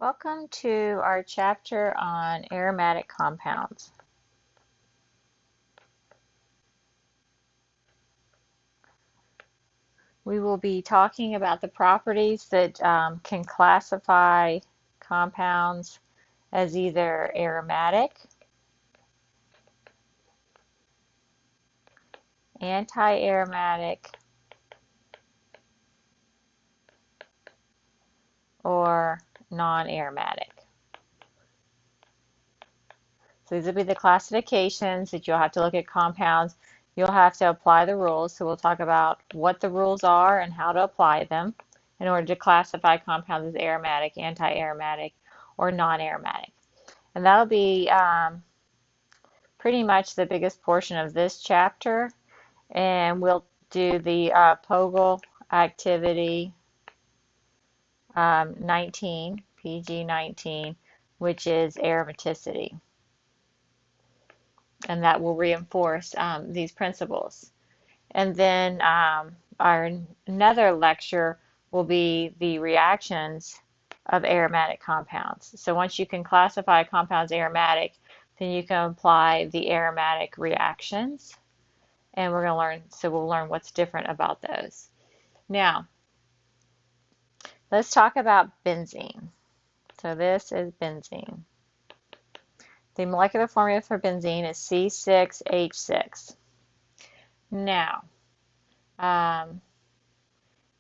Welcome to our chapter on aromatic compounds. We will be talking about the properties that can classify compounds as either aromatic, anti-aromatic, or non-aromatic. So these will be the classifications that you'll have to look at compounds. You'll have to apply the rules. So we'll talk about what the rules are and how to apply them in order to classify compounds as aromatic, anti-aromatic, or non-aromatic. And that'll be pretty much the biggest portion of this chapter. And we'll do the POGL activity 19, PG 19, which is aromaticity. And that will reinforce these principles. And then another lecture will be the reactions of aromatic compounds. So once you can classify compounds aromatic, then you can apply the aromatic reactions. And we're going to learn, so we'll learn what's different about those. Now, let's talk about benzene. So this is benzene. The molecular formula for benzene is C6H6. Now,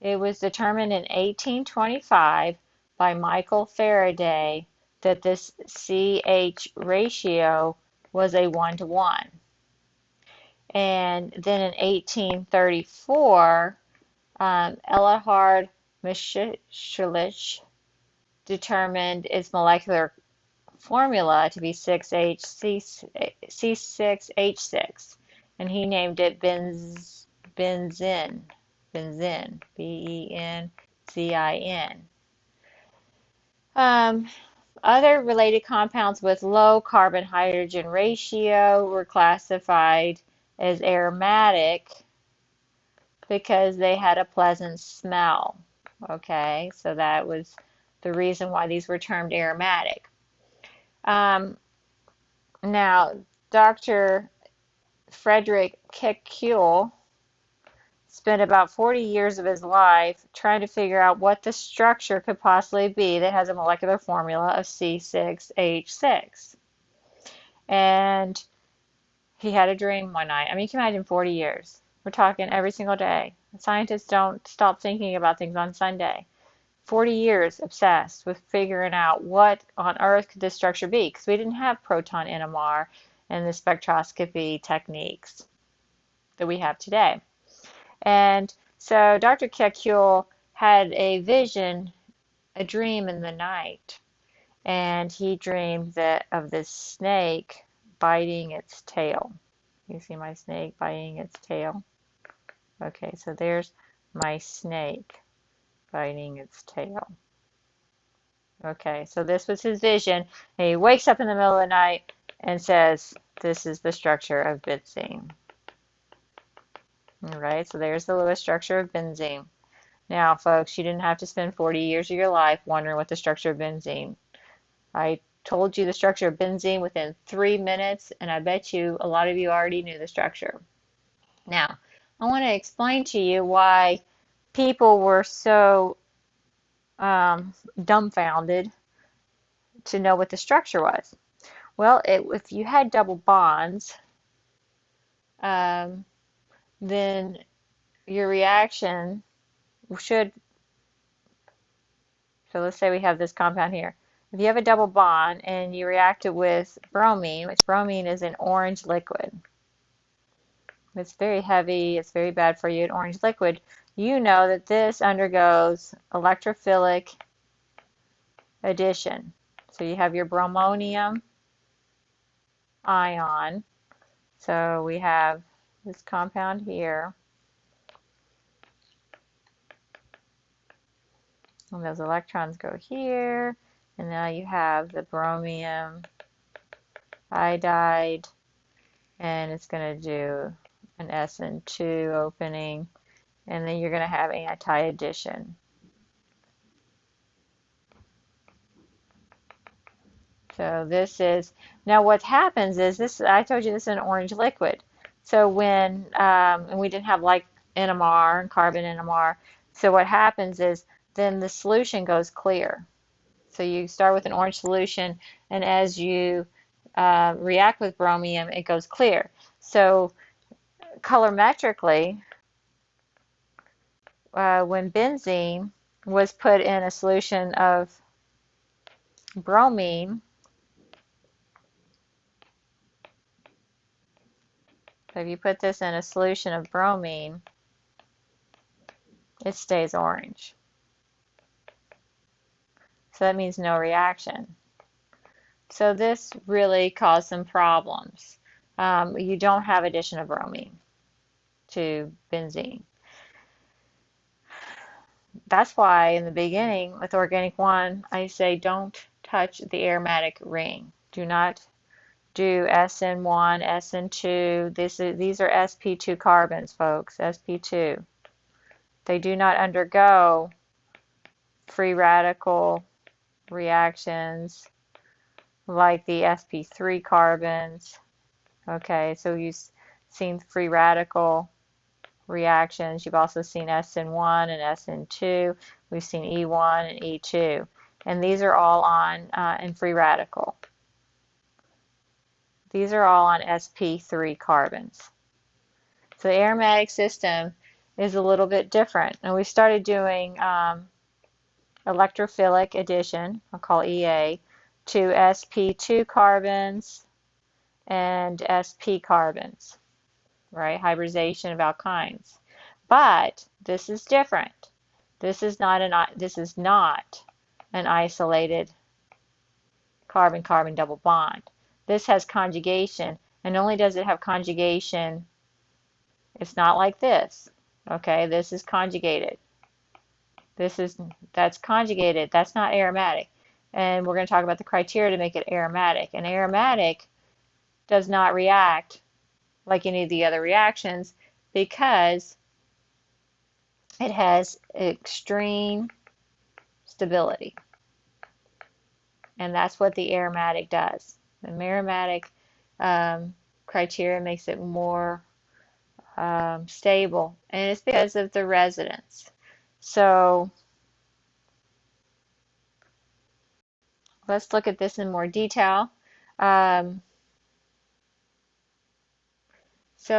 it was determined in 1825 by Michael Faraday that this CH ratio was a 1-to-1. And then in 1834, Elihard Mitscherlich determined its molecular formula to be C6H6, and he named it benzene, B-E-N-Z-I-N. Other related compounds with low carbon-hydrogen ratio were classified as aromatic because they had a pleasant smell. Okay, so that was the reason why these were termed aromatic. Now, Dr. Frederick Kekulé spent about 40 years of his life trying to figure out what the structure could possibly be that has a molecular formula of C6H6. And he had a dream one night. I mean, you can imagine 40 years. We're talking every single day. Scientists don't stop thinking about things on Sunday. 40 years obsessed with figuring out what on earth could this structure be, because we didn't have proton NMR and the spectroscopy techniques that we have today. And so Dr. Kekulé had a vision, a dream in the night, and he dreamed of this snake biting its tail. You see my snake biting its tail? Okay, so there's my snake biting its tail. Okay, so this was his vision, and he wakes up in the middle of the night and says, this is the structure of benzene. All right, so there's the Lewis structure of benzene. Now, folks, you didn't have to spend 40 years of your life wondering what the structure of benzene. I told you the structure of benzene within 3 minutes, and I bet you a lot of you already knew the structure. Now, I want to explain to you why people were so dumbfounded to know what the structure was. Well, if you had double bonds, then your reaction should, so let's say we have this compound here. If you have a double bond and you react it with bromine, which bromine is an orange liquid, it's very heavy, it's very bad for you, an orange liquid, you know that this undergoes electrophilic addition. So you have your bromonium ion. So we have this compound here. And those electrons go here. And now you have the bromium iodide. And it's going to do an SN2 opening. And then you're going to have anti-addition. So this is, now what happens is this, I told you this is an orange liquid. So when, and we didn't have like NMR and carbon NMR. So what happens is then the solution goes clear. So you start with an orange solution, and as you react with bromium, it goes clear. So colorimetrically, when benzene was put in a solution of bromine, so if you put this in a solution of bromine, it stays orange. So that means no reaction. So this really caused some problems. You don't have addition of bromine to benzene. That's why in the beginning with organic 1, I say don't touch the aromatic ring. Do not do SN1, SN2. These are sp2 carbons, folks, sp2. They do not undergo free radical reactions like the sp3 carbons. Okay, so you've seen free radical reactions. You've also seen SN1 and SN2. We've seen E1 and E2. And these are all on in free radical. These are all on sp3 carbons. So the aromatic system is a little bit different. And we started doing electrophilic addition, I'll call EA, to sp2 carbons and sp carbons, right? Hybridization of alkynes. But this is different. This is not an isolated carbon-carbon double bond. This has conjugation, and only does it have conjugation, it's not like this. Okay, this is conjugated. That's conjugated. That's not aromatic. And we're going to talk about the criteria to make it aromatic. And aromatic does not react like any of the other reactions because it has extreme stability. And that's what the aromatic does. The aromatic criteria makes it more stable, and it's because of the resonance. So let's look at this in more detail. So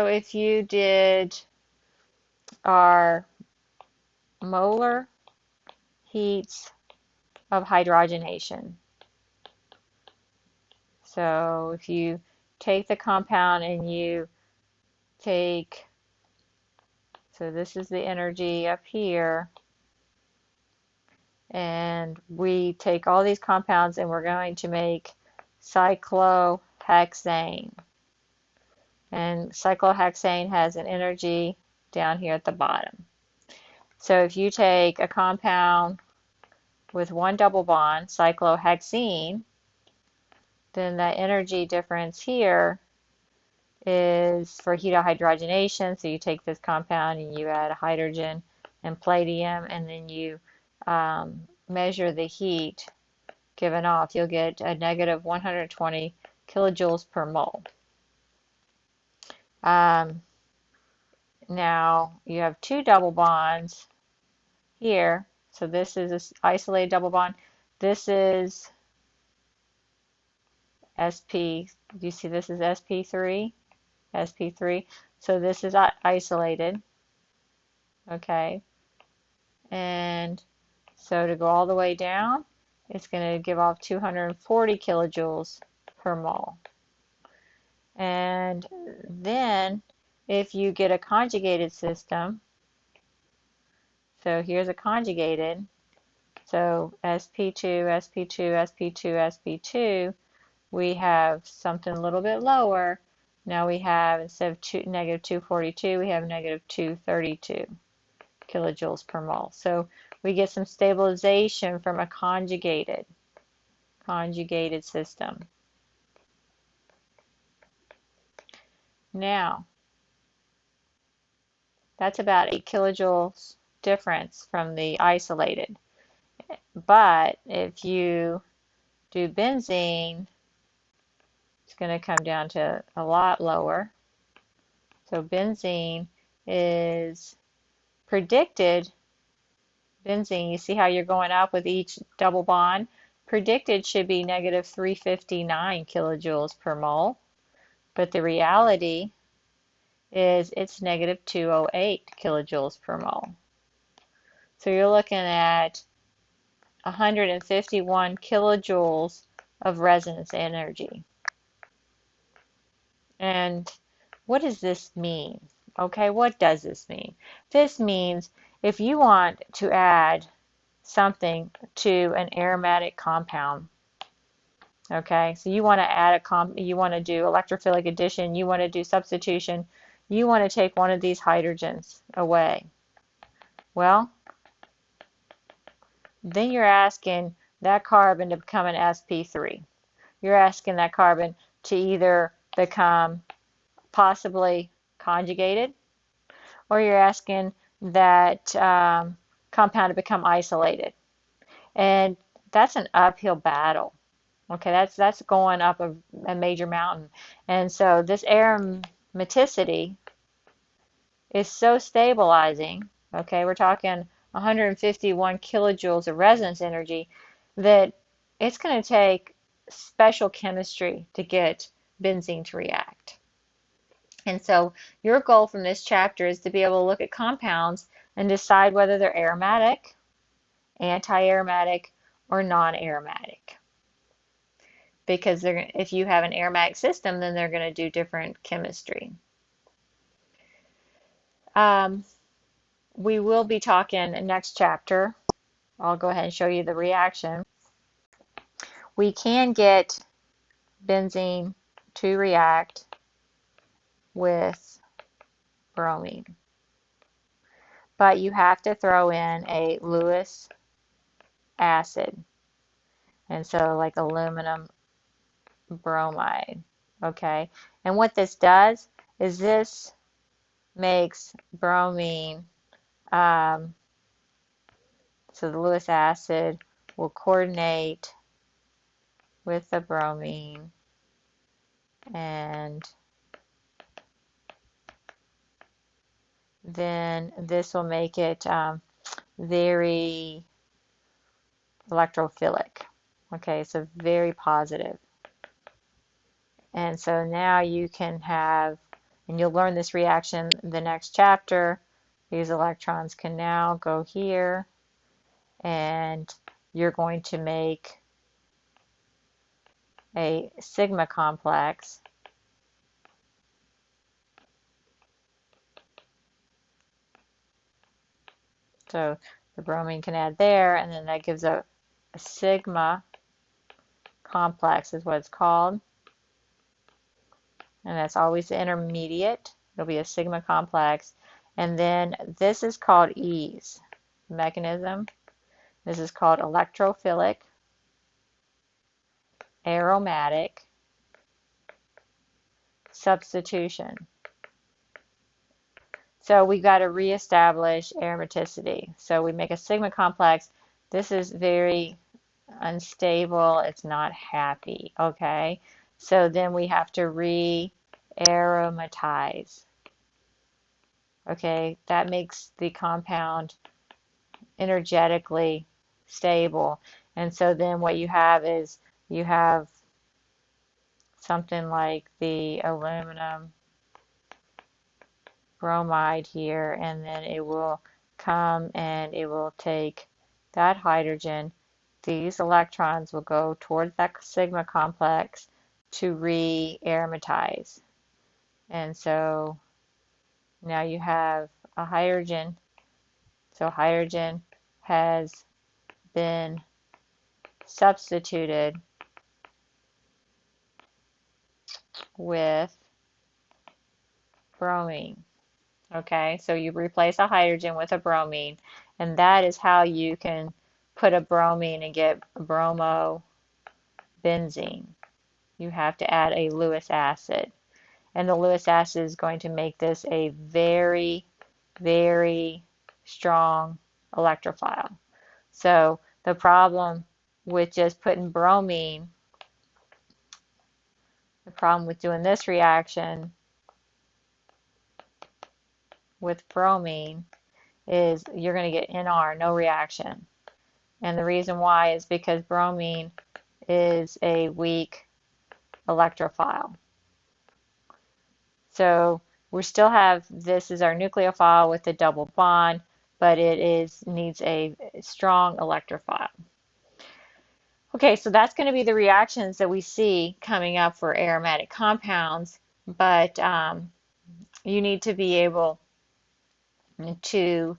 if you did our molar heats of hydrogenation. So if you take the compound and you take, so this is the energy up here, and we take all these compounds and we're going to make cyclohexane. And cyclohexane has an energy down here at the bottom. So if you take a compound with one double bond, cyclohexene, then the energy difference here is for hydrogenation. So you take this compound and you add a hydrogen and palladium, and then you measure the heat given off. You'll get a negative 120 kilojoules per mole. Now you have two double bonds here. So this is an isolated double bond. This is sp. Do you see this is sp3? sp3. So this is isolated. Okay. And so to go all the way down, it's going to give off 240 kilojoules per mole. And then if you get a conjugated system, so here's a conjugated, so sp2, sp2, sp2, sp2, we have something a little bit lower. Now we have, instead of negative 242, we have negative 232 kilojoules per mole. So we get some stabilization from a conjugated system. Now, that's about 8 kilojoules difference from the isolated. But if you do benzene It's going to come down to a lot lower. So benzene is predicted, benzene, you see how you're going up with each double bond? Predicted should be negative 359 kilojoules per mole, but the reality is it's negative 208 kilojoules per mole. So you're looking at 151 kilojoules of resonance energy. And what does this mean? Okay, what does this mean? This means if you want to add something to an aromatic compound, okay, so you want to add you want to do electrophilic addition, you want to do substitution, you want to take one of these hydrogens away. Well, then you're asking that carbon to become an sp3. You're asking that carbon to either become possibly conjugated, or you're asking that compound to become isolated. And that's an uphill battle. Okay, that's going up a major mountain. And so this aromaticity is so stabilizing, okay, we're talking 151 kilojoules of resonance energy, that it's going to take special chemistry to get benzene to react. And so your goal from this chapter is to be able to look at compounds and decide whether they're aromatic, anti-aromatic, or non-aromatic. Because if you have an aromatic system, then they're going to do different chemistry. We will be talking next chapter. I'll go ahead and show you the reaction. We can get benzene to react with bromine, but you have to throw in a Lewis acid, and so like aluminum bromide, okay? And what this does is this makes bromine, so the Lewis acid will coordinate with the bromine, and then this will make it very electrophilic. Okay, so very positive. And so now you can have, and you'll learn this reaction in the next chapter. These electrons can now go here, and you're going to make a sigma complex. So the bromine can add there, and then that gives a sigma complex is what it's called. And that's always the intermediate. It'll be a sigma complex. And then this is called ease mechanism. This is called electrophilic, aromatic substitution. So we got to reestablish aromaticity. So we make a sigma complex. This is very unstable. It's not happy. Okay. So then we have to re-aromatize. Okay, that makes the compound energetically stable. And so then what you have is you have something like the aluminum bromide here, and then it will come and it will take that hydrogen. These electrons will go towards that sigma complex to re-aromatize. And so now you have a hydrogen. So hydrogen has been substituted with bromine. Okay, so you replace a hydrogen with a bromine, and that is how you can put a bromine and get bromobenzene. You have to add a Lewis acid, and the Lewis acid is going to make this a very, very strong electrophile. So the problem with just putting bromine, The problem with doing this reaction with bromine is you're going to get NR, no reaction. And the reason why is because bromine is a weak electrophile. So we still have, this is our nucleophile with a double bond, but it needs a strong electrophile. Okay, so that's going to be the reactions that we see coming up for aromatic compounds, but you need to be able to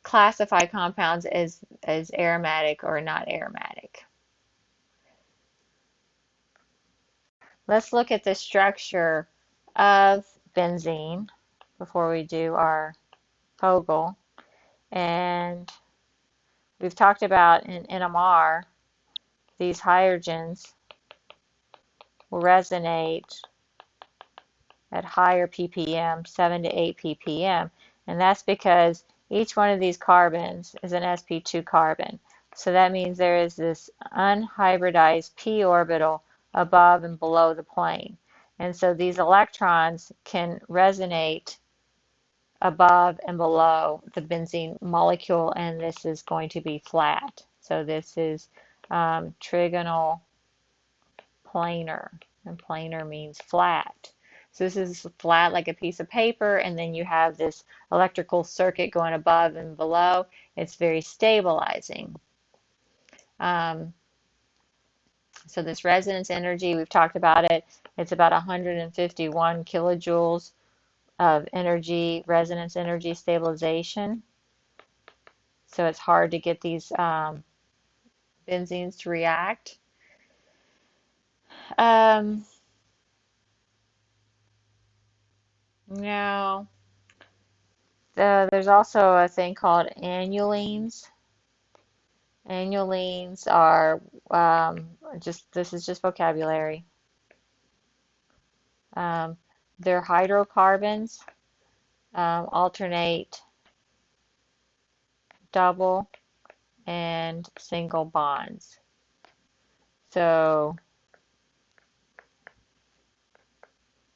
classify compounds as aromatic or not aromatic. Let's look at the structure of benzene before we do our Fogel. And we've talked about in NMR, these hydrogens will resonate at higher ppm, 7 to 8 ppm. And that's because each one of these carbons is an sp2 carbon. So that means there is this unhybridized p orbital above and below the plane. And so these electrons can resonate above and below the benzene molecule, and this is going to be flat. So this is trigonal planar, and planar means flat. So this is flat like a piece of paper, and then you have this electrical circuit going above and below. It's very stabilizing. So this resonance energy, we've talked about it, it's about 151 kilojoules of energy, resonance energy stabilization. So it's hard to get these benzenes to react. Now, there's also a thing called annulenes. Annulenes are this is just vocabulary. They're hydrocarbons, alternate double and single bonds. So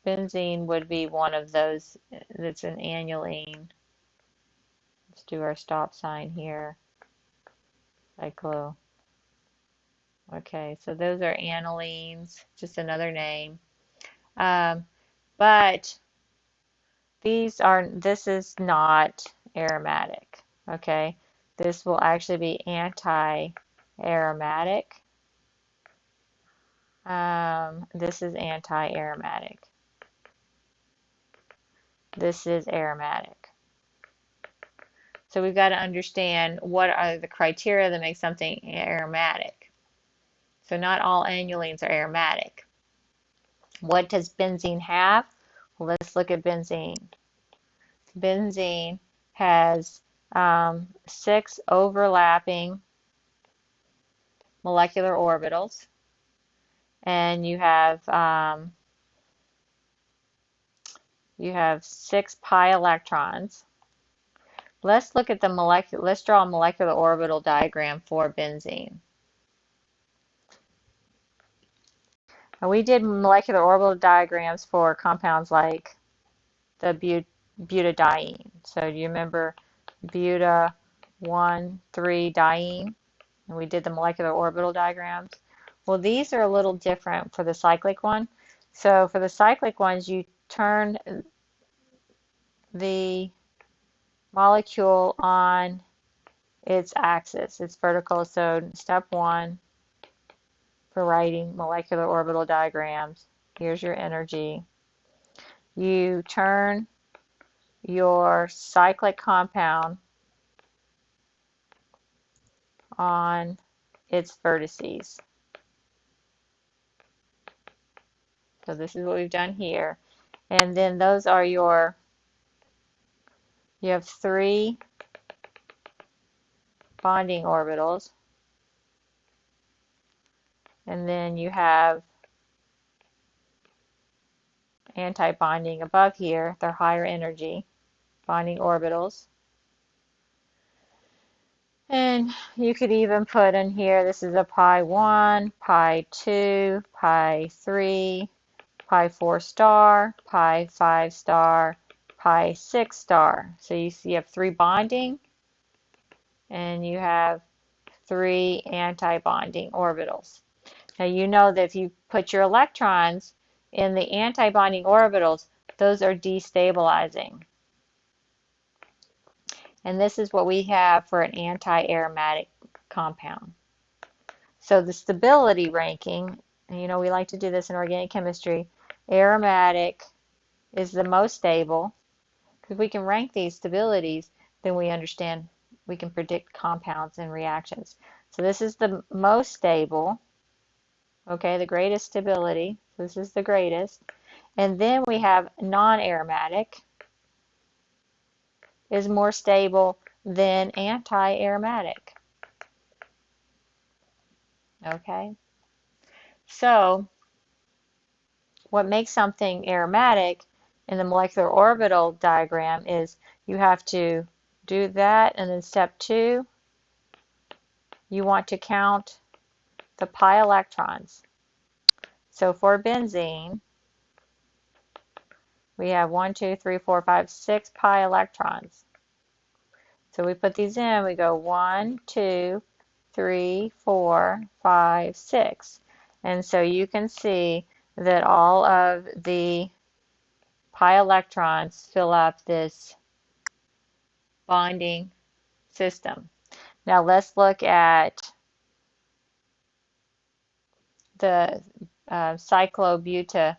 benzene would be one of those that's an annulene. Let's do our stop sign here. Cyclo. Okay, so those are annulenes, just another name. But this is not aromatic, okay? This will actually be anti-aromatic. This is anti-aromatic. This is aromatic. So we've got to understand what are the criteria that make something aromatic. So not all annulenes are aromatic. What does benzene have? Well, let's look at benzene. Benzene has 6 overlapping molecular orbitals, and you have 6 pi electrons. Let's look at the molecular. Let's draw a molecular orbital diagram for benzene. Now, we did molecular orbital diagrams for compounds like the butadiene. So do you remember buta 1,3-diene? And we did the molecular orbital diagrams. Well, these are a little different for the cyclic one. So for the cyclic ones, you turn the molecule on its axis, its vertical. So step 1 for writing molecular orbital diagrams. Here's your energy. You turn your cyclic compound on its vertices. So this is what we've done here. And then those are you have 3 bonding orbitals. And then you have anti-bonding above here. They're higher energy bonding orbitals. And you could even put in here, this is a pi 1, pi 2, pi 3, pi 4 star, pi 5 star, pi 6 star. So you see you have 3 bonding and you have 3 anti-bonding orbitals. Now you know that if you put your electrons in the anti-bonding orbitals, those are destabilizing. And this is what we have for an anti-aromatic compound. So the stability ranking, you know, we like to do this in organic chemistry. Aromatic is the most stable. Because we can rank these stabilities, then we understand, we can predict compounds and reactions. So this is the most stable, okay, the greatest stability. So this is the greatest. And then we have non-aromatic is more stable than anti-aromatic. Okay, so what makes something aromatic in the molecular orbital diagram is you have to do that, and then step 2, you want to count the pi electrons. So for benzene, we have 1, 2, 3, 4, 5, 6 pi electrons. So we put these in, we go 1, 2, 3, 4, 5, 6. And so you can see that all of the pi electrons fill up this bonding system. Now let's look at the cyclobutadiene.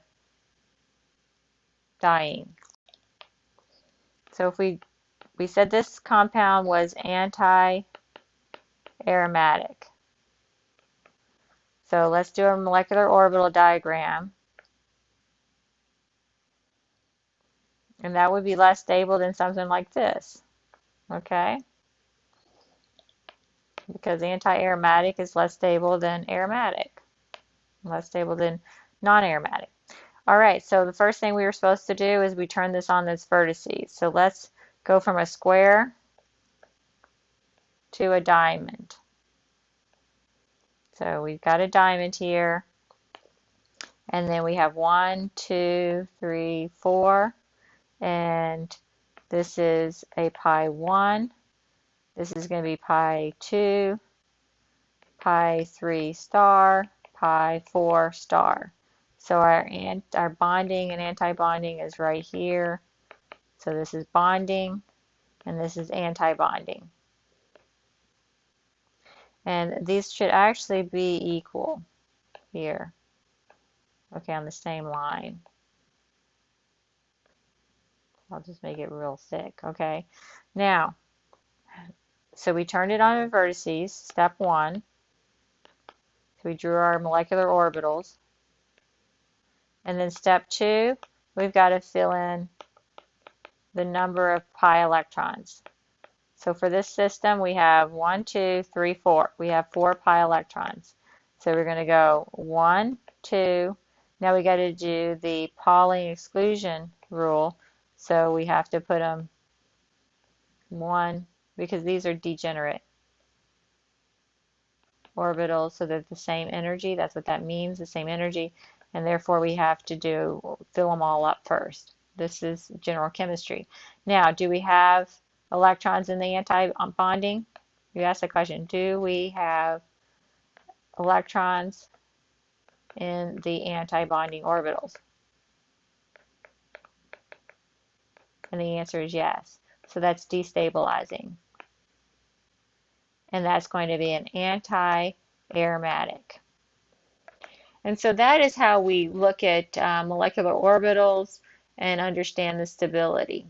So if we said this compound was anti-aromatic. So let's do a molecular orbital diagram. And that would be less stable than something like this. Okay? Because anti-aromatic is less stable than aromatic. Less stable than non-aromatic. Alright, so the first thing we were supposed to do is we turn this on its vertices. So let's go from a square to a diamond. So we've got a diamond here. And then we have 1, 2, 3, 4. And this is a pi 1. This is going to be pi 2, pi 3 star, pi 4 star. So our bonding and anti-bonding is right here. So this is bonding and this is anti-bonding. And these should actually be equal here. Okay, on the same line. I'll just make it real thick, okay? Now, so we turned it on to vertices, step 1. So we drew our molecular orbitals. And then step 2, we've got to fill in the number of pi electrons. So for this system, we have 1, 2, 3, 4. We have 4 pi electrons. So we're going to go 1, 2. Now we got to do the Pauling exclusion rule. So we have to put them 1, because these are degenerate orbitals, so they're the same energy. That's what that means, the same energy. And therefore we have to fill them all up first. This is general chemistry. Now, do we have electrons in the anti-bonding? You asked the question, do we have electrons in the anti-bonding orbitals? And the answer is yes. So that's destabilizing. And that's going to be an anti-aromatic. And so that is how we look at molecular orbitals and understand the stability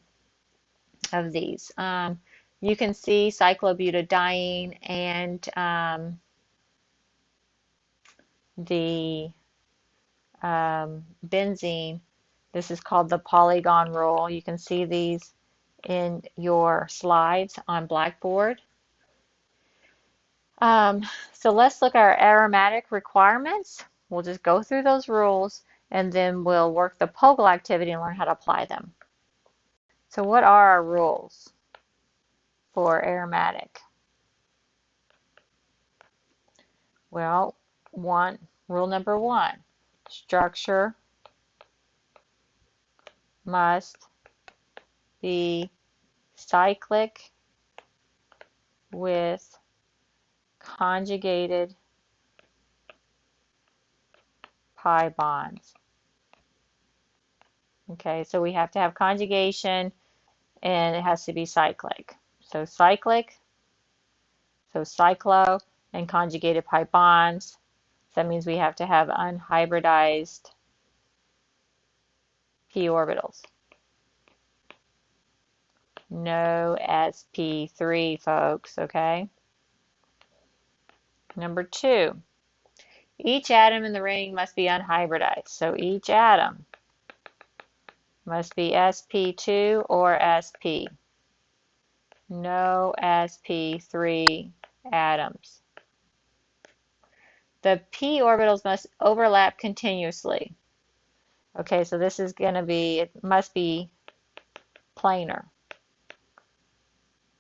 of these. You can see cyclobutadiene and the benzene. This is called the polygon rule. You can see these in your slides on Blackboard. So let's look at our aromatic requirements. We'll just go through those rules and then we'll work the POGL activity and learn how to apply them. So what are our rules for aromatic? Well, rule number 1, structure must be cyclic with conjugated pi bonds. Okay, so we have to have conjugation and it has to be cyclic. So cyclic, so cyclo, and conjugated pi bonds. So that means we have to have unhybridized p orbitals. No sp3, folks, okay? Number 2, each atom in the ring must be unhybridized. So each atom must be sp2 or sp. No sp3 atoms. The p orbitals must overlap continuously. Okay, so this is going to be, it must be planar.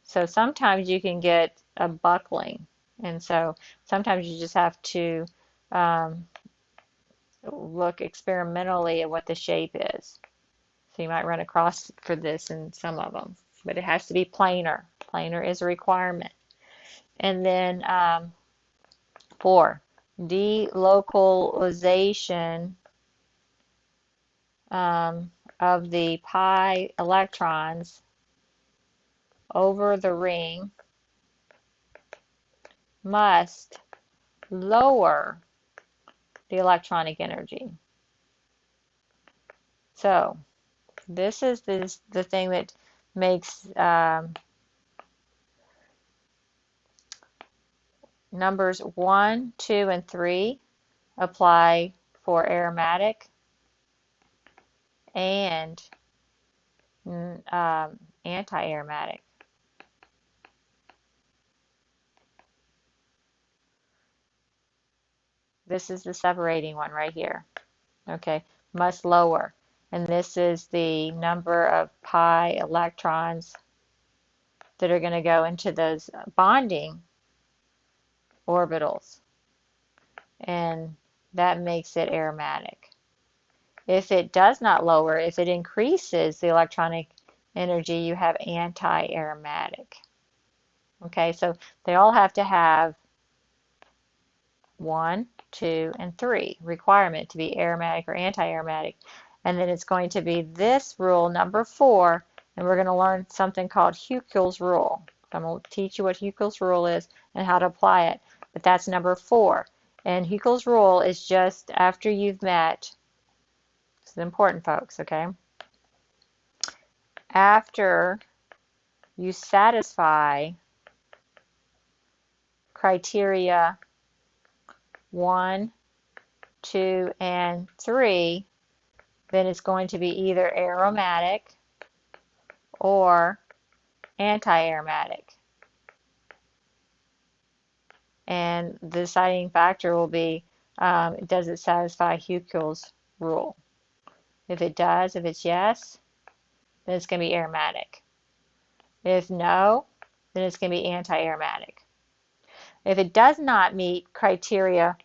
So sometimes you can get a buckling, and so sometimes you just have to look experimentally at what the shape is. So you might run across for this in some of them, but it has to be planar. Planar is a requirement. And then 4, delocalization of the pi electrons over the ring must lower the electronic energy. So this is the thing that makes numbers 1, 2, and 3 apply for aromatic and anti-aromatic. This is the separating one right here. Okay, must lower. And this is the number of pi electrons that are going to go into those bonding orbitals. And that makes it aromatic. If it does not lower, if it increases the electronic energy, you have anti-aromatic. Okay, so they all have to have 1, 2, and 3 requirement to be aromatic or anti-aromatic. And then it's going to be this rule, number 4, and we're going to learn something called Huckel's rule. So I'm going to teach you what Huckel's rule is and how to apply it. But that's number 4. And Huckel's rule is just after you've met, this is important, folks, okay? After you satisfy criteria 1, 2, and 3, then it's going to be either aromatic or anti-aromatic. And the deciding factor will be, does it satisfy Huckel's rule? If it does, if it's yes, then it's going to be aromatic. If no, then it's going to be anti-aromatic. If it does not meet criteria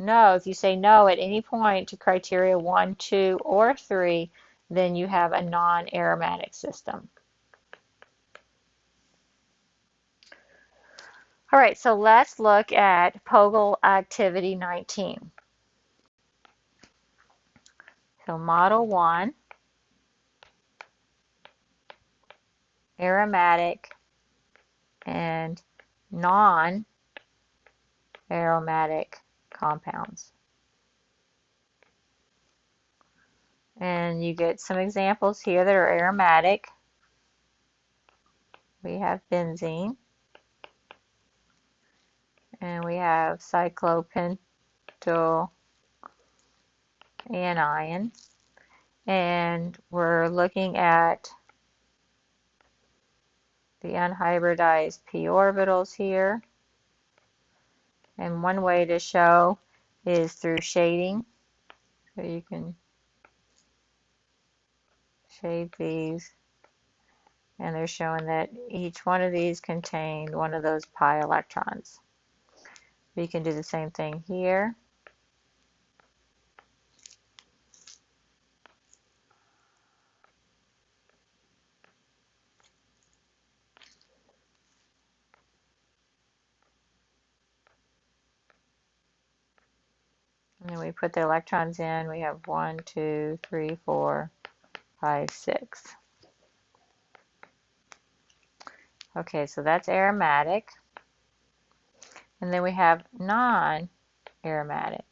no, if you say no at any point to criteria 1, 2, or 3, then you have a non-aromatic system. All right, so let's look at Pogel activity 19. So model 1, aromatic and non-aromatic compounds. And you get some examples here that are aromatic. We have benzene. And we have cyclopentyl anion. And we're looking at the unhybridized p orbitals here. And one way to show is through shading. So you can shade these. And they're showing that each one of these contained one of those pi electrons. We can do the same thing here. And we put the electrons in. We have 1, 2, 3, 4, 5, 6. Okay, so that's aromatic. And then we have non-aromatic.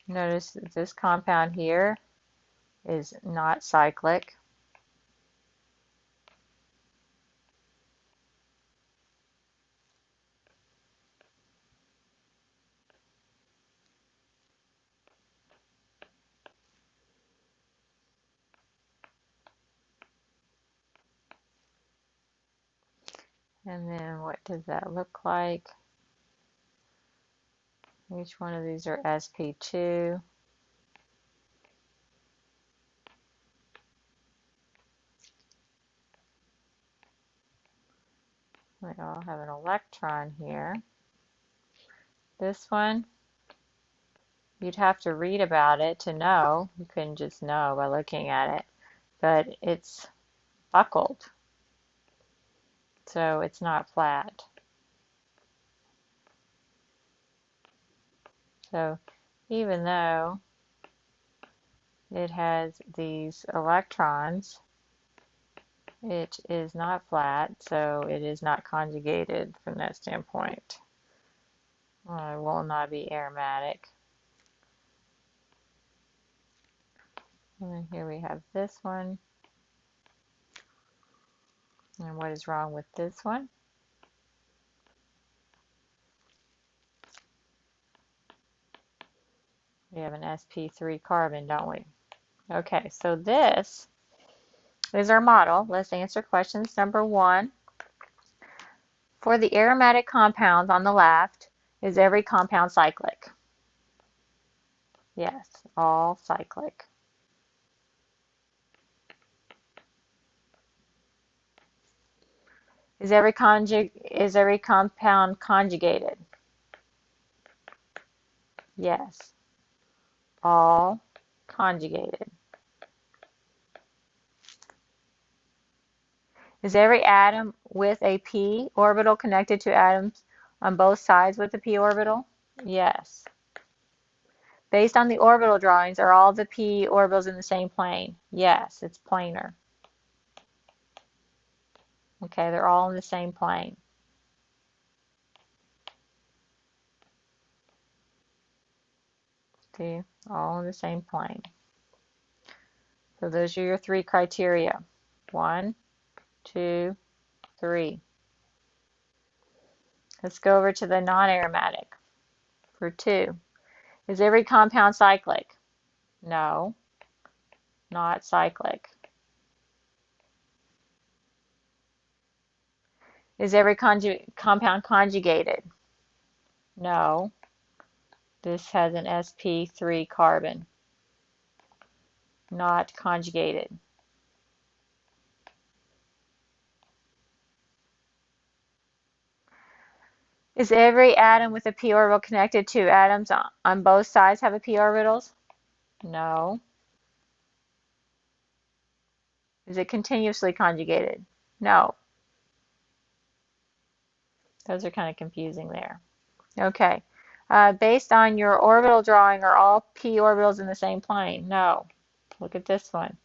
Notice that this compound here is not cyclic. And then what does that look like? Each one of these are sp2. We all have an electron here. This one, you'd have to read about it to know. You couldn't just know by looking at it. But it's buckled, so it's not flat. So even though it has these electrons, it is not flat, so it is not conjugated from that standpoint. It will not be aromatic. And then here we have this one. And what is wrong with this one? We have an sp3 carbon, don't we? Okay, so this is our model. Let's answer questions number 1. For the aromatic compounds on the left, is every compound cyclic? Yes, all cyclic. Is every compound conjugated? Yes, all conjugated. Is every atom with a p orbital connected to atoms on both sides with a p orbital? Yes. Based on the orbital drawings, are all the p orbitals in the same plane? Yes, it's planar. Okay, they're all in the same plane. See, all in the same plane. So those are your 3 criteria. 1, 2, 3. Let's go over to the non-aromatic for 2. Is every compound cyclic? No, not cyclic. Is every compound conjugated? No. This has an sp3 carbon. Not conjugated. Is every atom with a p orbital connected to atoms on both sides have a p orbitals? No. Is it continuously conjugated? No. Those are kind of confusing there. Okay. Based on your orbital drawing, are all p orbitals in the same plane? No. Look at this one.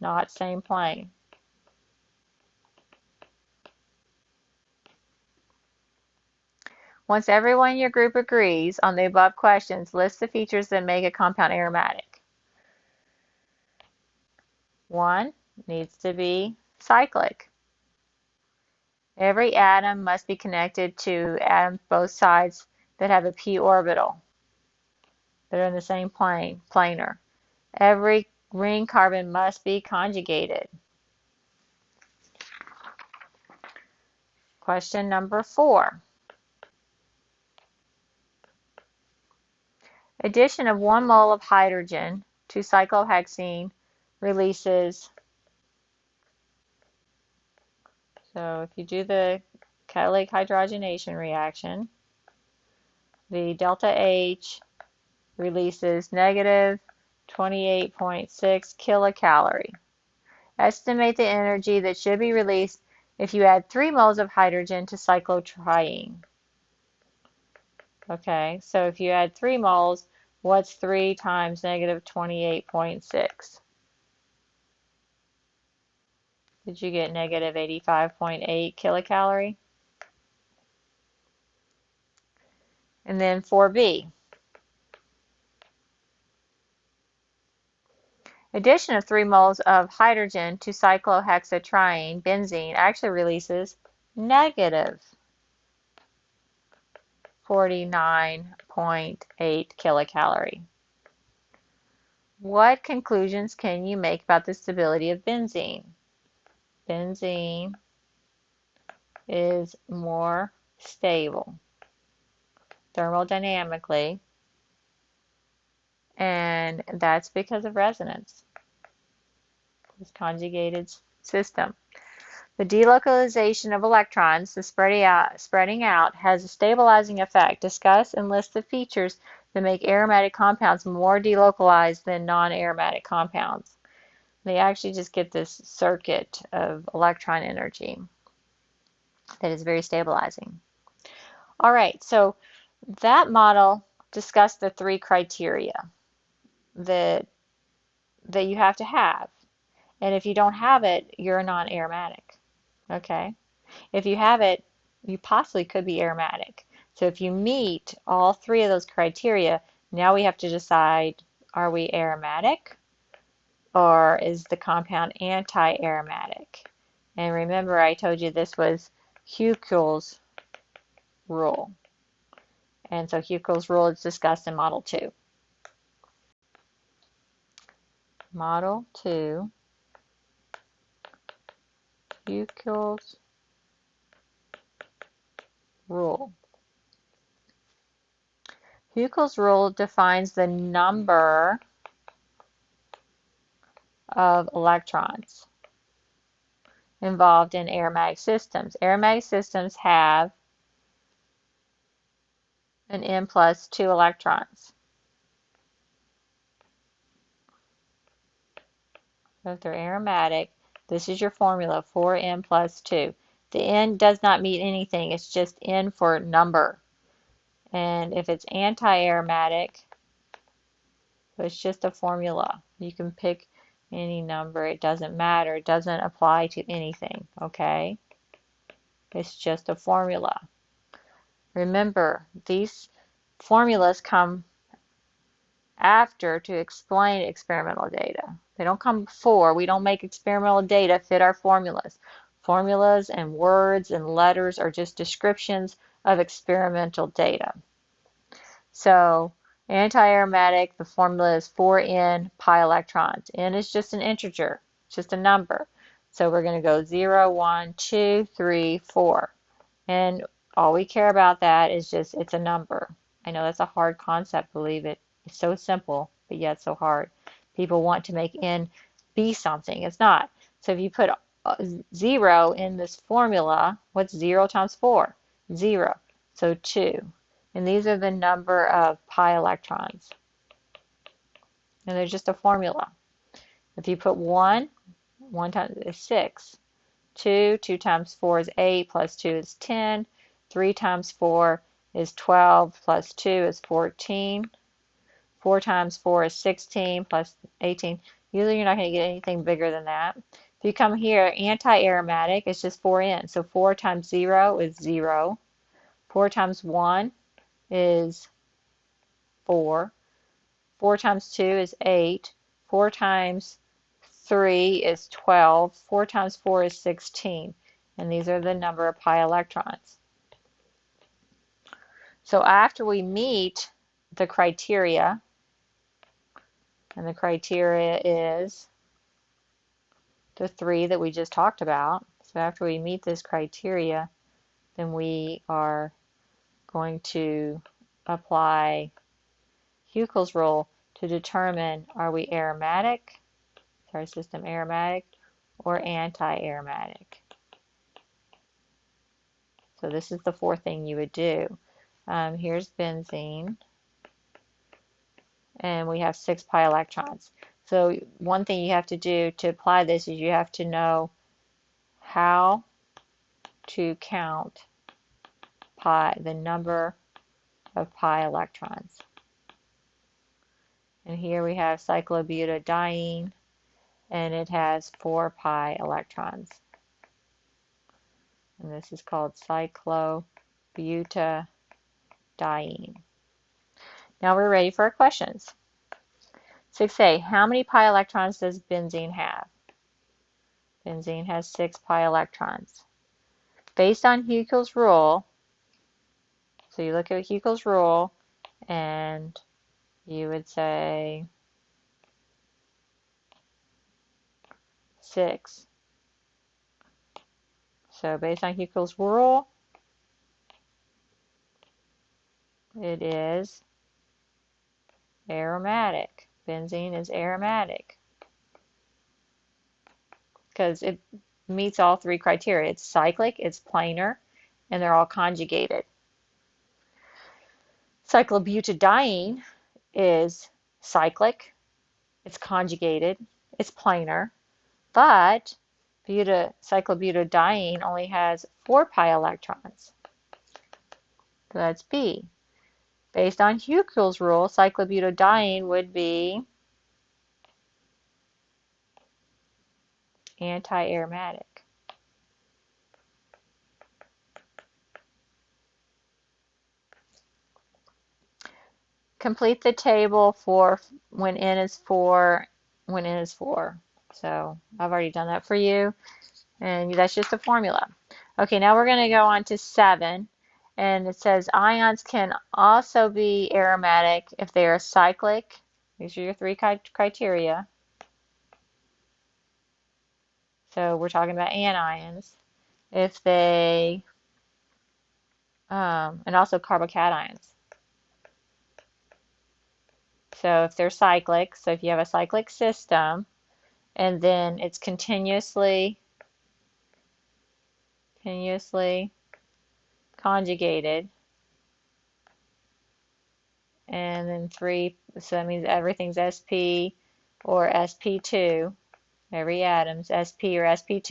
Not same plane. Once everyone in your group agrees on the above questions, list the features that make a compound aromatic. 1, needs to be cyclic. Every atom must be connected to atoms both sides that have a p orbital. They're in the same plane, planar. Every ring carbon must be conjugated. Question number 4. Addition of 1 mole of hydrogen to cyclohexene releases, so if you do the catalytic hydrogenation reaction, the delta H releases negative 28.6 kilocalorie. Estimate the energy that should be released if you add 3 moles of hydrogen to cyclotriene. Okay, so if you add 3 moles, what's 3 times negative 28.6? Did you get negative 85.8 kilocalorie? And then 4B. Addition of 3 moles of hydrogen to cyclohexatriene, benzene, actually releases negative 49.8 kilocalorie. What conclusions can you make about the stability of benzene? Benzene is more stable thermodynamically, and that's because of resonance, this conjugated system. The delocalization of electrons, the spreading out, has a stabilizing effect. Discuss and list the features that make aromatic compounds more delocalized than non-aromatic compounds. They actually just get this circuit of electron energy that is very stabilizing. All right, so that model discussed the 3 criteria that you have to have. And if you don't have it, you're non-aromatic. Okay? If you have it, you possibly could be aromatic. So if you meet all 3 of those criteria, now we have to decide, are we aromatic or is the compound anti-aromatic? And remember, I told you this was Huckel's rule. And so Huckel's rule is discussed in Model 2. Model 2, Huckel's rule. Huckel's rule defines the number of electrons involved in aromatic systems. Aromatic systems have an N plus 2 electrons. So if they're aromatic, this is your formula, 4N plus 2. The N does not mean anything, it's just N for number. And if it's anti-aromatic, it's just a formula. You can pick any number, it doesn't matter, it doesn't apply to anything, okay? It's just a formula. Remember, these formulas come after to explain experimental data. They don't come before. We don't make experimental data fit our formulas. Formulas and words and letters are just descriptions of experimental data. So anti-aromatic, the formula is 4N pi electrons. N is just an integer, just a number. So we're going to go 0, 1, 2, 3, 4. And all we care about that is just it's a number. I know that's a hard concept, believe it. It's so simple, but yet so hard. People want to make N be something. It's not. So if you put 0 in this formula, what's 0 times 4? 0. So 2. And these are the number of pi electrons. And they're just a formula. If you put 1, 1 times is 6. 2 times 4 is 8, plus 2 is 10. 3 times 4 is 12, plus 2 is 14. 4 times 4 is 16, plus 18. Usually you're not going to get anything bigger than that. If you come here, anti-aromatic, it's just 4N. So 4 times 0 is 0. 4 times 1 is 4. 4 times 2 is 8. 4 times 3 is 12. 4 times 4 is 16. And these are the number of pi electrons. So after we meet the criteria, and the criteria is the 3 that we just talked about. So after we meet this criteria, then we are going to apply Huckel's rule to determine, are we aromatic, is our system aromatic or anti-aromatic? So this is the 4th thing you would do. Here's benzene, and we have 6 pi electrons. So one thing you have to do to apply this is you have to know how to count the number of pi electrons. And here we have cyclobutadiene, and it has 4 pi electrons. And this is called cyclobutadiene. Now we're ready for our questions. 6a, how many pi electrons does benzene have? Benzene has 6 pi electrons. Based on Hückel's rule, so you look at Hückel's rule, and you would say 6. So based on Hückel's rule, it is aromatic. Benzene is aromatic because it meets all 3 criteria. It's cyclic, it's planar, and they're all conjugated. Cyclobutadiene is cyclic, it's conjugated, it's planar, but cyclobutadiene only has 4 pi electrons. So that's B. Based on Hückel's rule, cyclobutadiene would be anti-aromatic. Complete the table for when n is 4, when n is 4. So I've already done that for you, and that's just a formula. Okay, now we're going to go on to 7, and it says ions can also be aromatic if they are cyclic. These are your 3 criteria. So we're talking about anions. If they, and also carbocations. So if they're cyclic, so if you have a cyclic system, and then it's continuously conjugated, and then 3, so that means everything's sp or sp2. Every atom's sp or sp2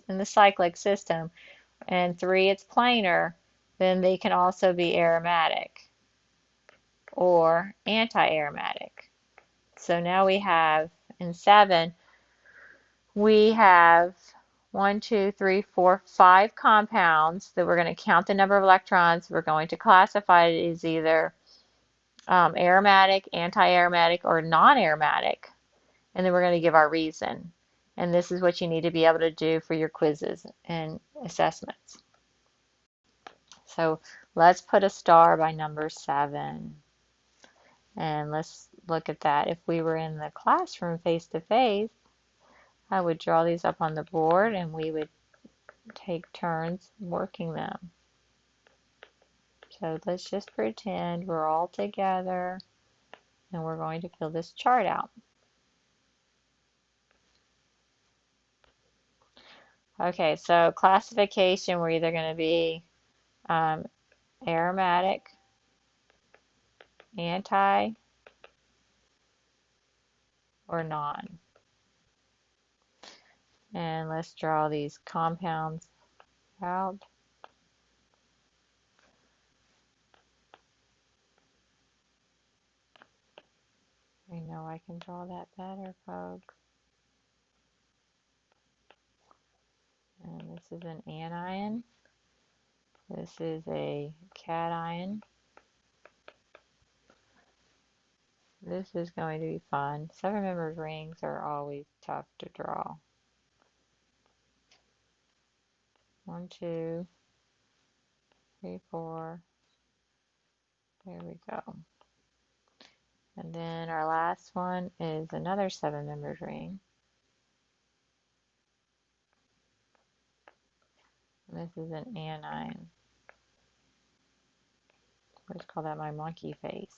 in the cyclic system, and 3 it's planar, then they can also be aromatic or anti-aromatic. So now we have in 7 we have 1, 2, 3, 4, 5 compounds that we're going to count the number of electrons. We're going to classify it as either aromatic, anti-aromatic, or non-aromatic, and then we're going to give our reason. And this is what you need to be able to do for your quizzes and assessments. So let's put a star by number 7. And let's look at that. If we were in the classroom face-to-face, I would draw these up on the board and we would take turns working them. So let's just pretend we're all together and we're going to fill this chart out. Okay, so classification, we're either going to be aromatic, anti, or non. And let's draw these compounds out. I know I can draw that better, folks. And this is an anion. This is a cation. This is going to be fun. 7-membered rings are always tough to draw. 1, 2, 3, 4. There we go. And then our last one is another 7-membered ring. And this is an anion. Let's call that my monkey face.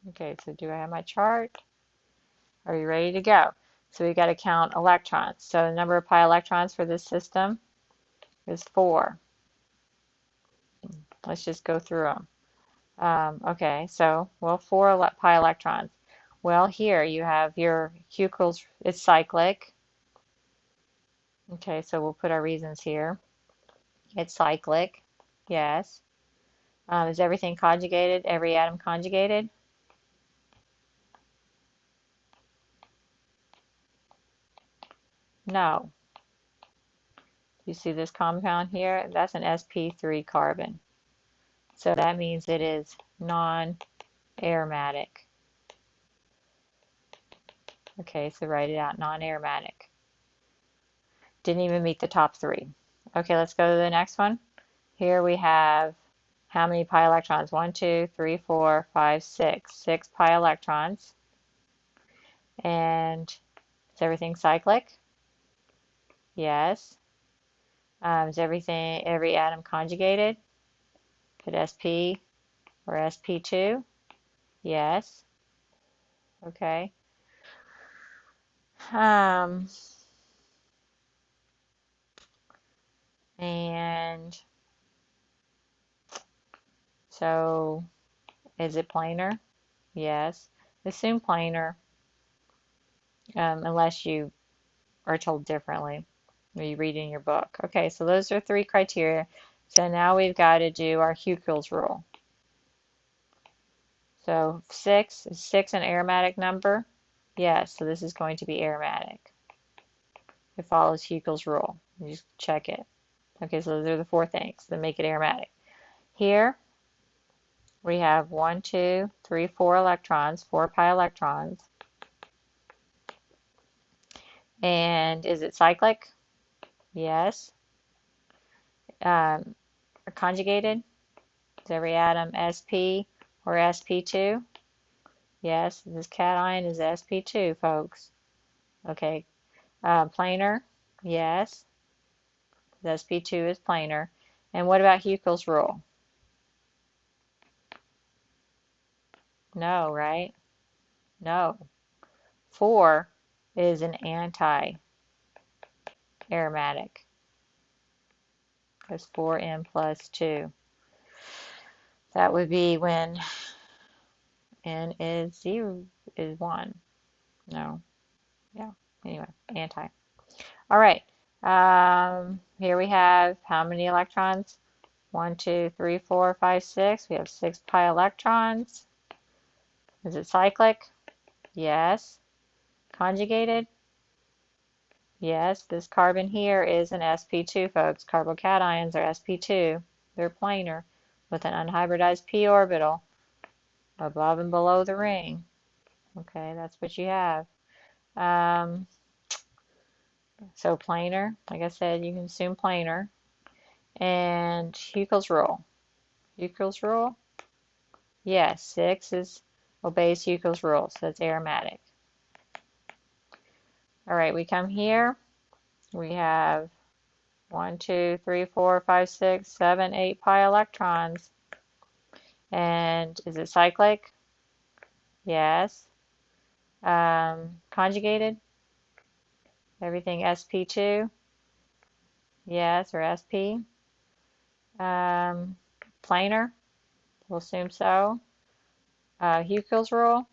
Okay, so do I have my chart? Are you ready to go? So we got to count electrons. So the number of pi electrons for this system is 4. Let's just go through them. Okay, so, well, 4 pi electrons. Well, here you have your Hückel's, it's cyclic. Okay, so we'll put our reasons here. It's cyclic. Yes. Is everything conjugated? Every atom conjugated? No. You see this compound here? That's an sp3 carbon. So that means it is non-aromatic. Okay, so write it out, non-aromatic. Didn't even meet the top three. Okay, let's go to the next one. Here we have how many pi electrons? 1, 2, 3, 4, 5, 6. 6 pi electrons. And is everything cyclic? Yes. Is every atom conjugated? Put sp or sp2? Yes. Okay. And so is it planar? Yes. Assume planar, unless you are told differently or you read in your book. Okay, so those are three criteria. So now we've got to do our Huckel's rule. So 6, is 6 an aromatic number? Yes, so this is going to be aromatic. It follows Huckel's rule. You just check it. Okay, so those are the four things that make it aromatic. Here we have 1, 2, 3, 4 electrons, 4 pi electrons. And is it cyclic? Yes. Conjugated? Is every atom sp or sp2? Yes, this cation is sp2, folks. Okay. Planar? Yes. sp2 is planar. And what about Huckel's rule? No, right? No. 4 is an anti-aromatic. That's 4n plus 2. That would be when n is 0, is 1. No. Yeah. Anyway, anti. All right. Here we have how many electrons? 1, 2, 3, 4, 5, 6. We have 6 pi electrons. Is it cyclic? Yes. Conjugated? Yes. This carbon here is an sp2, folks. Carbocations are sp2. They're planar with an unhybridized p orbital above and below the ring. Okay, that's what you have. So planar, like I said, you can assume planar. And Huckel's rule. Huckel's rule? Yes, 6 obeys Huckel's rule, so it's aromatic. All right, we come here. We have 1, 2, 3, 4, 5, 6, 7, 8 pi electrons. And is it cyclic? Yes. Conjugated? Everything sp2? Yes, or sp. Planar? We'll assume so. Huckel's rule?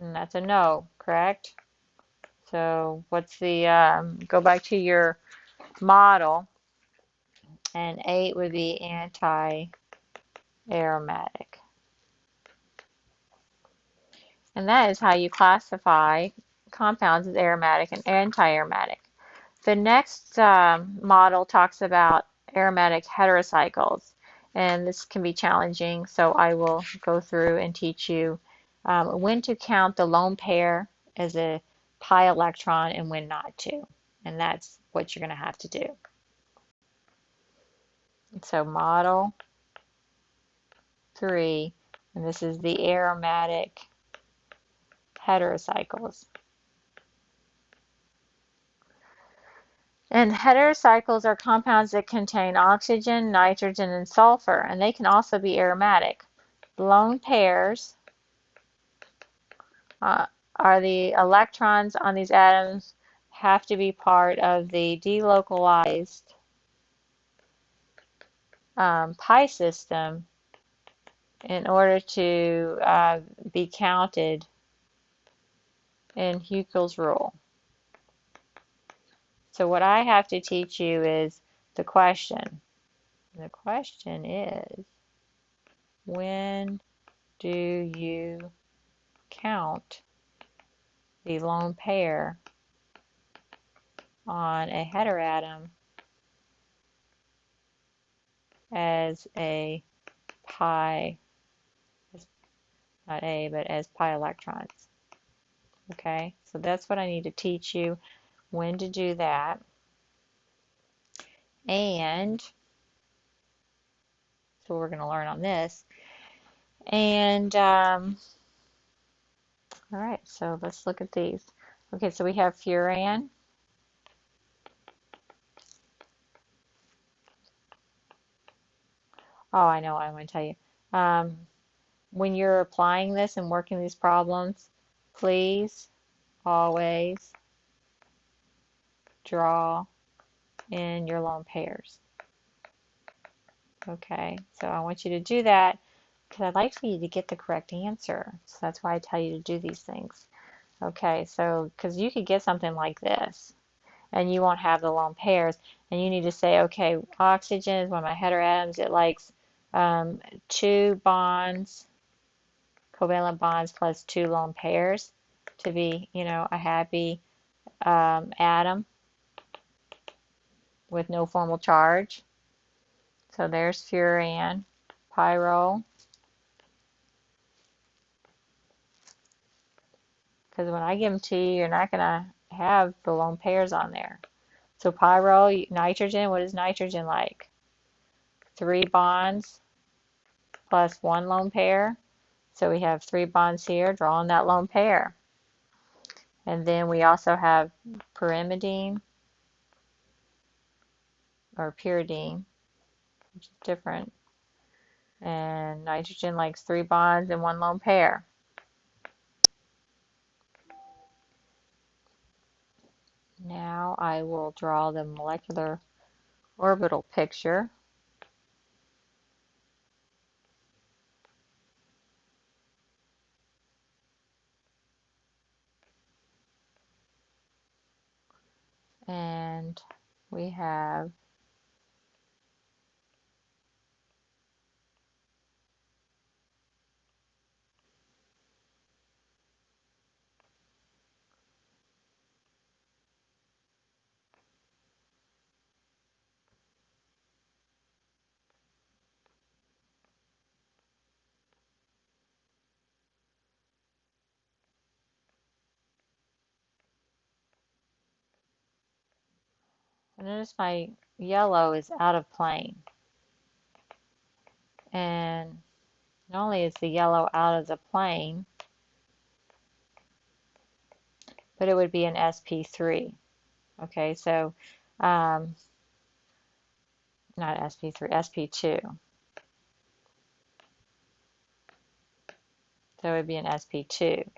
And that's a no, correct? So what's the, go back to your model, and 8 would be anti-aromatic. And that is how you classify compounds as aromatic and anti-aromatic. The next model talks about aromatic heterocycles, and this can be challenging, so I will go through and teach you when to count the lone pair as a pi electron and when not to. And that's what you're going to have to do. So model 3, and this is the aromatic heterocycles. And heterocycles are compounds that contain oxygen, nitrogen, and sulfur, and they can also be aromatic. Lone pairs are the electrons on these atoms have to be part of the delocalized pi system in order to be counted in Huckel's rule. So what I have to teach you is the question. The question is, when do you count the lone pair on a heteroatom as a pi, not A, but as pi electrons? Okay, so that's what I need to teach you, when to do that. And so we're going to learn on this. And all right, so let's look at these. Okay, so we have furan. Oh, I know, I want to tell you. When you're applying this and working these problems, please always draw in your lone pairs. Okay, so I want you to do that because I'd like for you to get the correct answer. So that's why I tell you to do these things. Okay, so because you could get something like this and you won't have the lone pairs, and you need to say, okay, oxygen is one of my heteroatoms. It likes 2 bonds, covalent bonds plus 2 lone pairs to be, you know, a happy atom with no formal charge. So there's furan, pyro, because when I give them to you, you're not going to have the lone pairs on there. So pyro, nitrogen, what is nitrogen like? 3 bonds plus 1 lone pair. So we have 3 bonds here, drawing that lone pair. And then we also have pyrimidine or pyridine, which is different. And nitrogen likes 3 bonds and 1 lone pair. Now I will draw the molecular orbital picture. And we have notice my yellow is out of plane. And not only is the yellow out of the plane, but it would be an sp3. Okay, so not sp3, sp2. So it would be an sp2.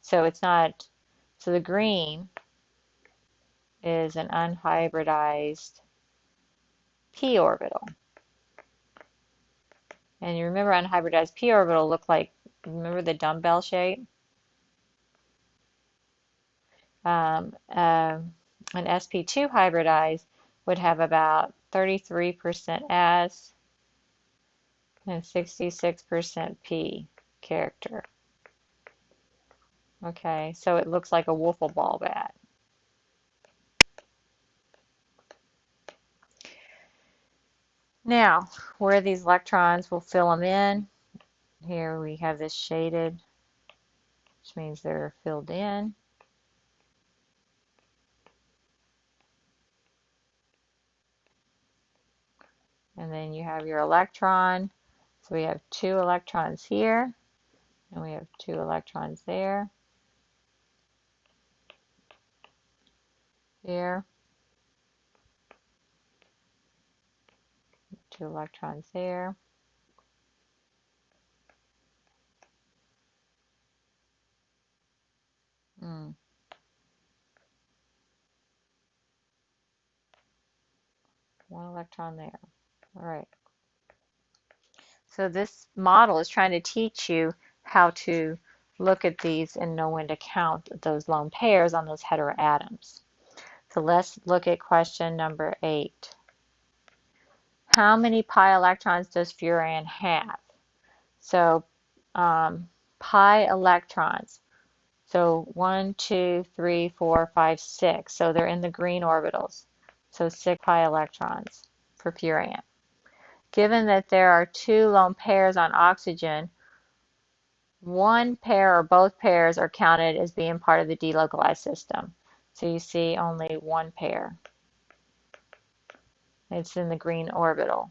So it's not, so the green is an unhybridized p orbital. And you remember unhybridized p orbital look like, remember the dumbbell shape? An sp2 hybridized would have about 33% S and 66% P character. Okay, so it looks like a wiffle ball bat. Now, where these electrons, will fill them in. Here we have this shaded, which means they're filled in. And then you have your electron. So we have 2 electrons here, and we have 2 electrons there, here, 2 electrons there. Mm. 1 electron there. All right. So this model is trying to teach you how to look at these and know when to count those lone pairs on those heteroatoms. So let's look at question number 8. How many pi electrons does furan have? So pi electrons. So 1, 2, 3, 4, 5, 6. So they're in the green orbitals. So 6 pi electrons for furan. Given that there are 2 lone pairs on oxygen, one pair or both pairs are counted as being part of the delocalized system. So you see only one pair. It's in the green orbital,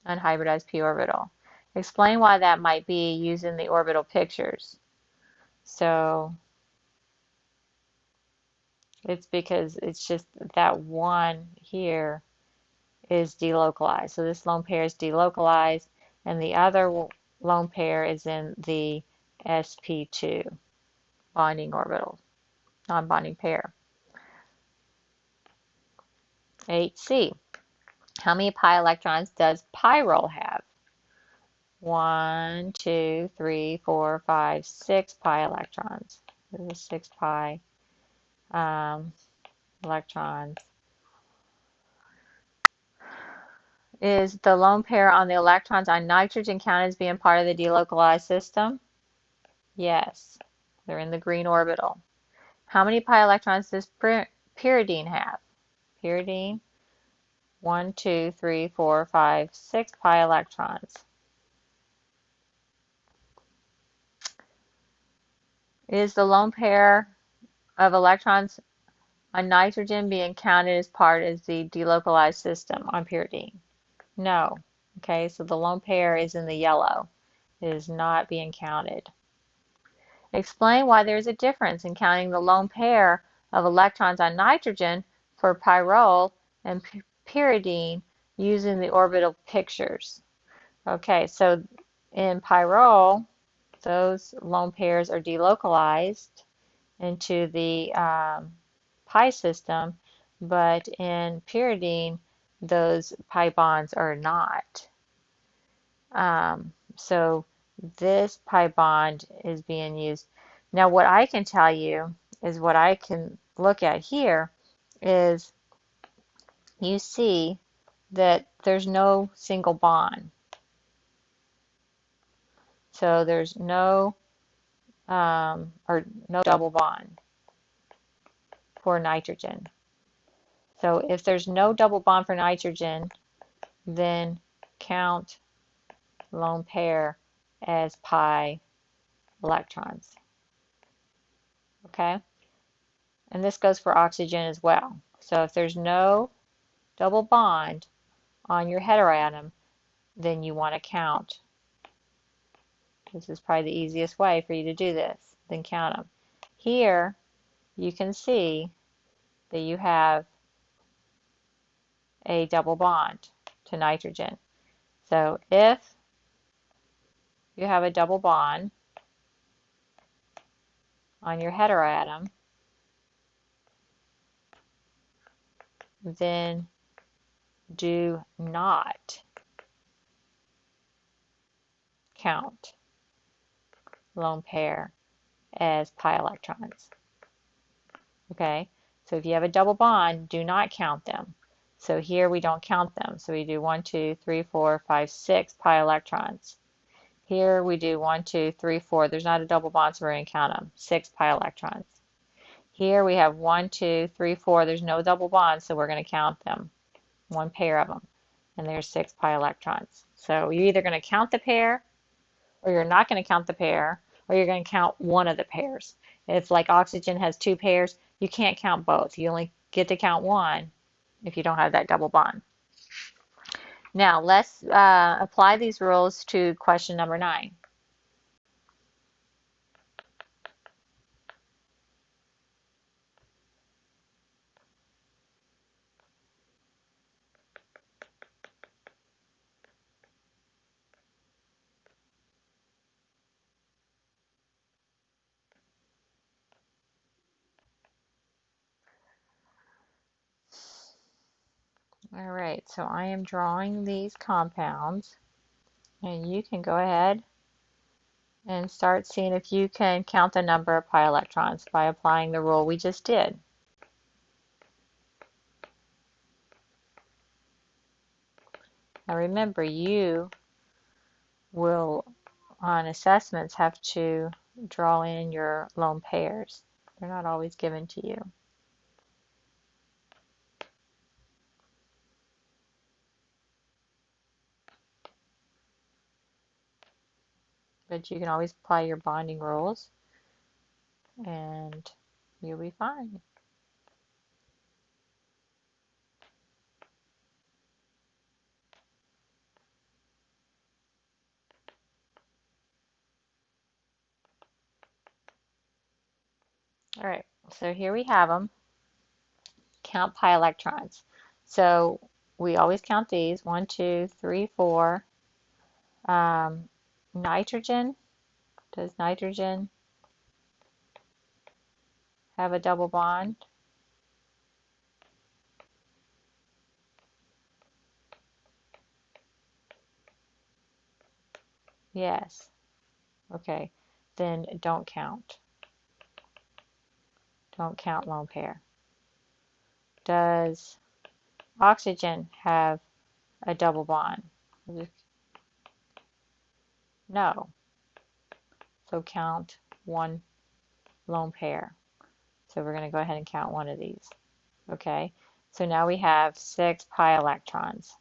unhybridized p orbital. Explain why that might be using the orbital pictures. So it's because it's just that one here is delocalized. So this lone pair is delocalized, and the other lone pair is in the sp2 bonding orbital, non-bonding pair. 8c. How many pi electrons does pyrrole have? 1, 2, 3, 4, 5, 6 pi electrons. There's a 6 pi electrons. Is the lone pair on the electrons on nitrogen counted as being part of the delocalized system? Yes, they're in the green orbital. How many pi electrons does pyridine have? Pyridine, 1, 2, 3, 4, 5, 6 pi electrons. Is the lone pair of electrons on nitrogen being counted as part of the delocalized system on pyridine? No. Okay, so the lone pair is in the yellow. It is not being counted. Explain why there is a difference in counting the lone pair of electrons on nitrogen for pyrrole and pyridine using the orbital pictures. Okay, so in pyrrole, those lone pairs are delocalized into the pi system, but in pyridine, those pi bonds are not. So this pi bond is being used. Now what I can tell you is what I can look at here is you see that there's no single bond. So there's no or no double bond for nitrogen. So if there's no double bond for nitrogen, then count lone pair as pi electrons. Okay? And this goes for oxygen as well. So if there's no double bond on your heteroatom, then you want to count. This is probably the easiest way for you to do this. Then count them. Here, you can see that you have a double bond to nitrogen. So if you have a double bond on your heteroatom, then do not count lone pair as pi electrons. Okay, so if you have a double bond, do not count them. So here we don't count them. So we do 1, 2, 3, 4, 5, 6 pi electrons. Here we do 1, 2, 3, 4. There's not a double bond, so we're going to count them. 6 pi electrons. Here we have 1, 2, 3, 4. There's no double bond, so we're going to count them. One pair of them. And there's 6 pi electrons. So you're either going to count the pair, or you're not going to count the pair, or you're going to count one of the pairs. It's like oxygen has 2 pairs. You can't count both. You only get to count one if you don't have that double bond. Now let's apply these rules to question number 9. All right, so I am drawing these compounds, and you can go ahead and start seeing if you can count the number of pi electrons by applying the rule we just did. Now remember, you will, on assessments, have to draw in your lone pairs. They're not always given to you. But you can always apply your bonding rules and you'll be fine. All right, so here we have them. Count pi electrons. So we always count these. 1, 2, 3, 4. Nitrogen. Does nitrogen have a double bond? Yes. Okay, then don't count. Don't count lone pair. Does oxygen have a double bond? No. So count one lone pair. So we're going to go ahead and count one of these. Okay, so now we have 6 pi electrons.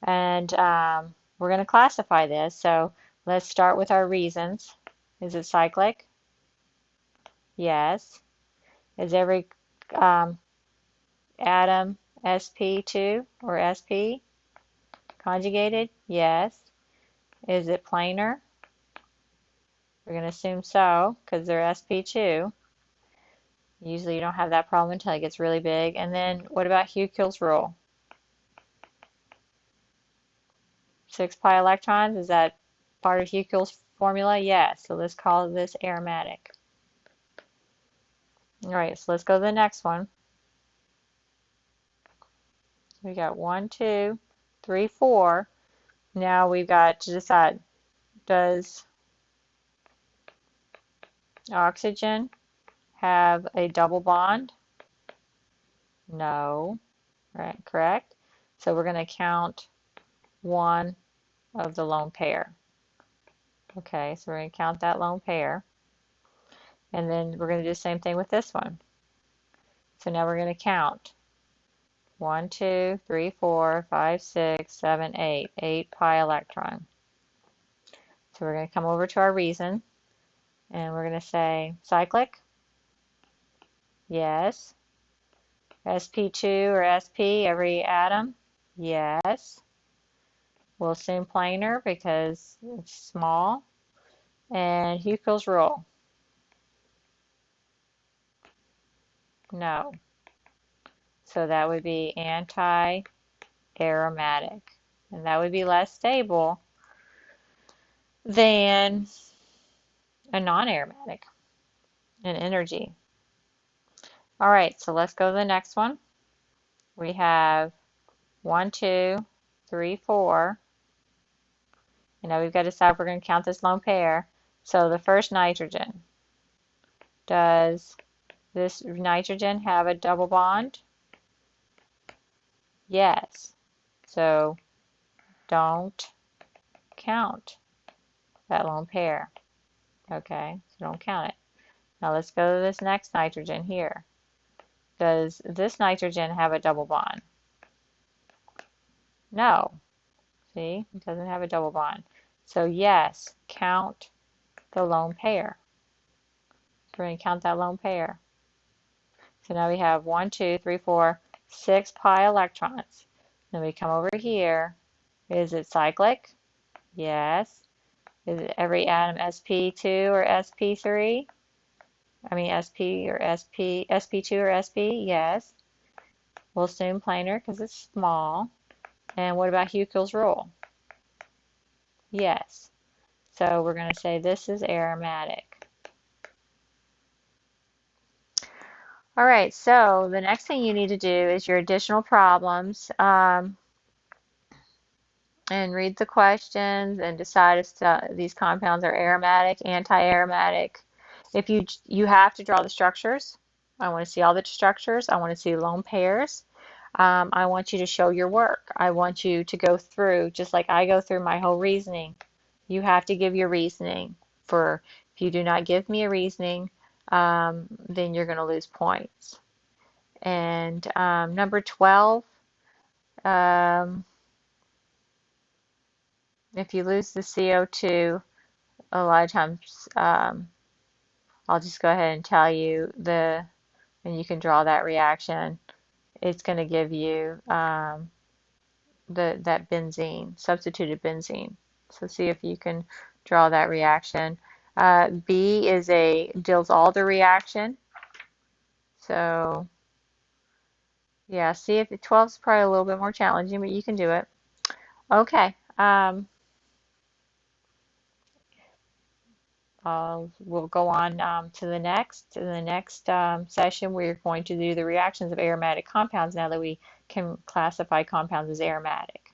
And we're going to classify this. So let's start with our reasons. Is it cyclic? Yes. Is every atom sp2 or sp conjugated? Yes. Is it planar? We're going to assume so because they're sp2. Usually you don't have that problem until it gets really big. And then what about Hugh-Kills rule? 6 pi electrons, is that part of Hugh-Kills formula? Yes. So let's call this aromatic. All right, so let's go to the next one. We got 1, 2, 3, 4. Now we've got to decide, does oxygen have a double bond? No. Right, correct. So we're going to count one of the lone pair. Okay, so we're going to count that lone pair. And then we're going to do the same thing with this one. So now we're going to count 1, 2, 3, 4, 5, 6, 7, 8. 8 pi electron. So we're going to come over to our reason and we're going to say cyclic. Yes. sp2 or sp, every atom? Yes. We'll assume planar because it's small. And Hugh-Kills rule? No. So that would be anti-aromatic. And that would be less stable than a non-aromatic in energy. All right, so let's go to the next one. We have 1, 2, 3, 4. And now we've got to decide if we're going to count this lone pair. So the first nitrogen. Does this nitrogen have a double bond? Yes. So don't count that lone pair. Okay, so don't count it. Now let's go to this next nitrogen here. Does this nitrogen have a double bond? No. See, it doesn't have a double bond. So yes, count the lone pair. So we're going to count that lone pair. So now we have 1, 2, 3, 4, 6 pi electrons. Then we come over here. Is it cyclic? Yes. Is it every atom sp2 or sp3? I mean sp or sp2 or sp? Yes. We'll assume planar because it's small. And what about Hugh-Kills rule? Yes. So we're going to say this is aromatic. All right, so the next thing you need to do is your additional problems and read the questions and decide if these compounds are aromatic, anti-aromatic. If you have to draw the structures. I want to see all the structures. I want to see lone pairs. I want you to show your work. I want you to go through, just like I go through my whole reasoning. You have to give your reasoning. For if you do not give me a reasoning, then you're going to lose points. And number 12, um, if you lose the CO2, a lot of times I'll just go ahead and tell you and you can draw that reaction. It's going to give you that benzene, substituted benzene. So see if you can draw that reaction. B is a Diels-Alder reaction. So yeah, see if 12 is probably a little bit more challenging, but you can do it. Okay. We'll go on to the next. In the next session, we're going to do the reactions of aromatic compounds now that we can classify compounds as aromatic.